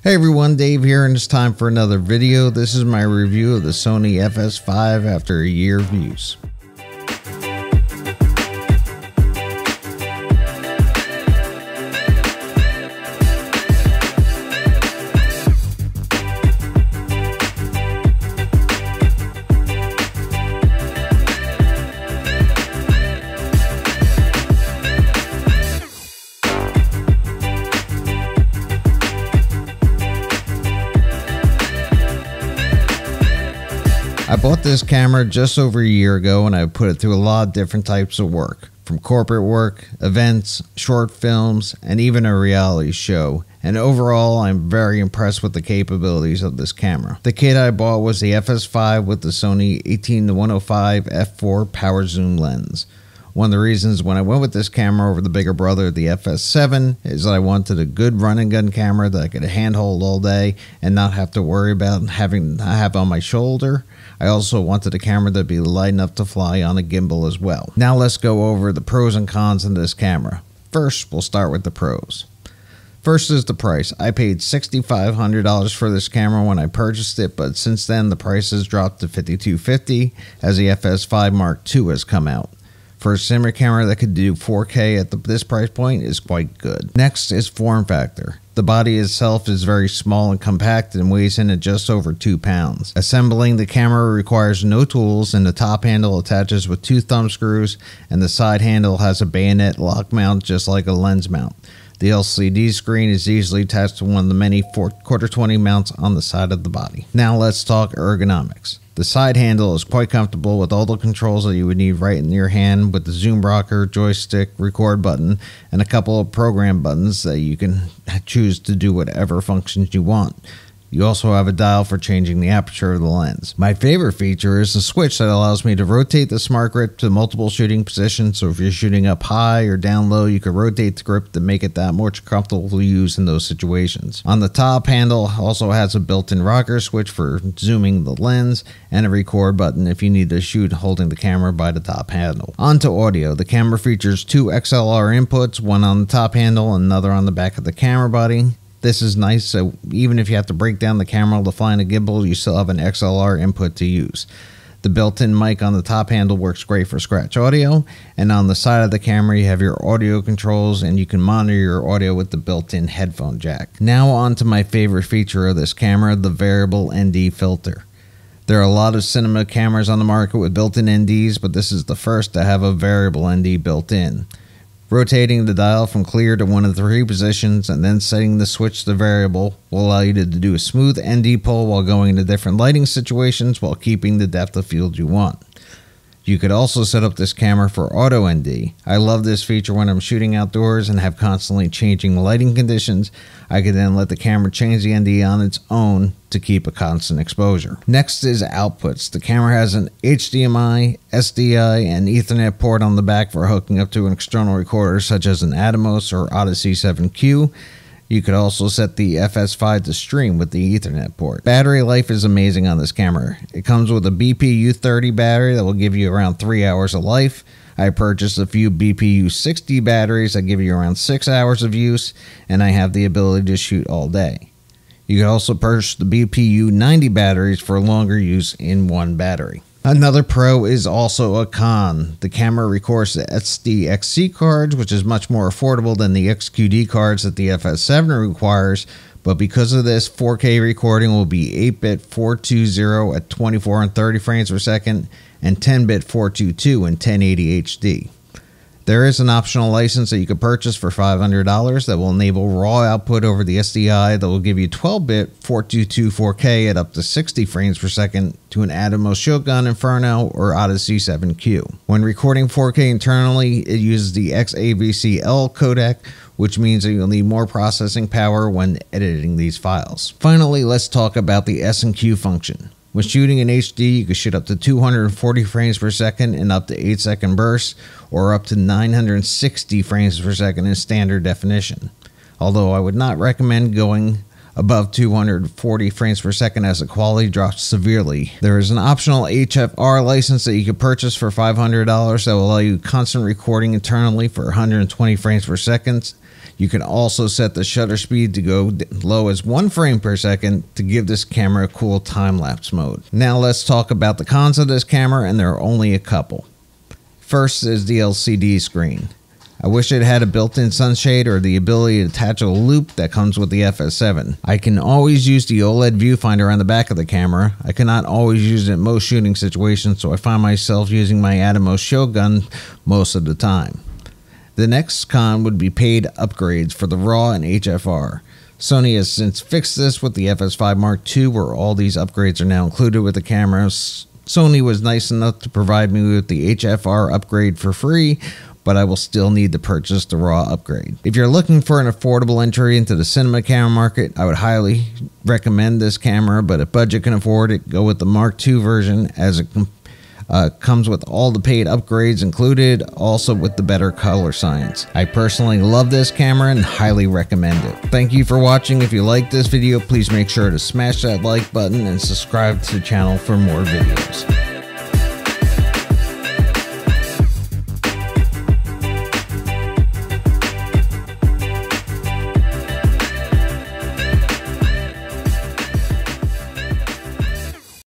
Hey everyone, Dave here, and it's time for another video. This is my review of the Sony FS5 after a year of use. I bought this camera just over a year ago and I put it through a lot of different types of work, from corporate work, events, short films, and even a reality show. And overall, I'm very impressed with the capabilities of this camera. The kit I bought was the FS5 with the Sony 18-105 f4 power zoom lens. One of the reasons when I went with this camera over the bigger brother, the FS7, is that I wanted a good run and gun camera that I could handhold all day and not have to worry about having to have on my shoulder. I also wanted a camera that'd be light enough to fly on a gimbal as well. Now let's go over the pros and cons of this camera. First, we'll start with the pros. First is the price. I paid $6,500 for this camera when I purchased it, but since then the price has dropped to $5,250 as the FS5 Mark II has come out. For a cinema camera that could do 4K at this price point is quite good. Next is form factor. The body itself is very small and compact and weighs in at just over 2 pounds. Assembling the camera requires no tools, and the top handle attaches with 2 thumb screws, and the side handle has a bayonet lock mount just like a lens mount. The LCD screen is easily attached to one of the many 1/4-20 mounts on the side of the body. Now let's talk ergonomics. The side handle is quite comfortable with all the controls that you would need right in your hand, with the zoom rocker, joystick, record button, and a couple of program buttons that you can choose to do whatever functions you want. You also have a dial for changing the aperture of the lens. My favorite feature is the switch that allows me to rotate the smart grip to multiple shooting positions, so if you're shooting up high or down low, you can rotate the grip to make it that much comfortable to use in those situations. On the top handle also has a built-in rocker switch for zooming the lens, and a record button if you need to shoot holding the camera by the top handle. On to audio. The camera features 2 XLR inputs, one on the top handle and another on the back of the camera body. This is nice, so even if you have to break down the camera to fly in a gimbal, you still have an XLR input to use. The built-in mic on the top handle works great for scratch audio, and on the side of the camera you have your audio controls, and you can monitor your audio with the built-in headphone jack. Now on to my favorite feature of this camera, the variable ND filter. There are a lot of cinema cameras on the market with built-in NDs, but this is the first to have a variable ND built in. Rotating the dial from clear to one of the 3 positions and then setting the switch to variable will allow you to do a smooth ND pull while going into different lighting situations while keeping the depth of field you want. You could also set up this camera for auto ND. I love this feature when I'm shooting outdoors and have constantly changing lighting conditions. I can then let the camera change the ND on its own to keep a constant exposure. Next is outputs. The camera has an HDMI, SDI, and Ethernet port on the back for hooking up to an external recorder such as an Atomos or Odyssey 7Q. You could also set the FS5 to stream with the Ethernet port. Battery life is amazing on this camera. It comes with a BPU30 battery that will give you around 3 hours of life. I purchased a few BPU60 batteries that give you around 6 hours of use, and I have the ability to shoot all day. You can also purchase the BPU90 batteries for longer use in one battery. Another pro is also a con. The camera records the SDXC cards, which is much more affordable than the XQD cards that the FS7 requires, but because of this, 4K recording will be 8-bit 420 at 24 and 30 frames per second, and 10-bit 422 in 1080 HD. There is an optional license that you can purchase for $500 that will enable raw output over the SDI that will give you 12-bit 422 4K at up to 60 frames per second to an Atomos Shogun Inferno or Odyssey 7Q. When recording 4K internally, it uses the XAVC-L codec, which means that you'll need more processing power when editing these files. Finally, let's talk about the S&Q function. When shooting in HD, you can shoot up to 240 frames per second in up to 8-second bursts, or up to 960 frames per second in standard definition. Although I would not recommend going above 240 frames per second as the quality drops severely. There is an optional HFR license that you can purchase for $500 that will allow you constant recording internally for 120 frames per second. You can also set the shutter speed to go low as 1 frame per second to give this camera a cool time-lapse mode. Now let's talk about the cons of this camera, and there are only a couple. First is the LCD screen. I wish it had a built-in sunshade or the ability to attach a loop that comes with the FS7. I can always use the OLED viewfinder on the back of the camera. I cannot always use it in most shooting situations, so I find myself using my Atomos Shogun most of the time. The next con would be paid upgrades for the RAW and HFR. Sony has since fixed this with the FS5 Mark II, where all these upgrades are now included with the cameras. Sony was nice enough to provide me with the HFR upgrade for free, but I will still need to purchase the RAW upgrade. If you're looking for an affordable entry into the cinema camera market, I would highly recommend this camera, but if budget can afford it, go with the Mark II version, as it comes with all the paid upgrades included, also with the better color science. I personally love this camera and highly recommend it. Thank you for watching. If you like this video, please make sure to smash that like button and subscribe to the channel for more videos.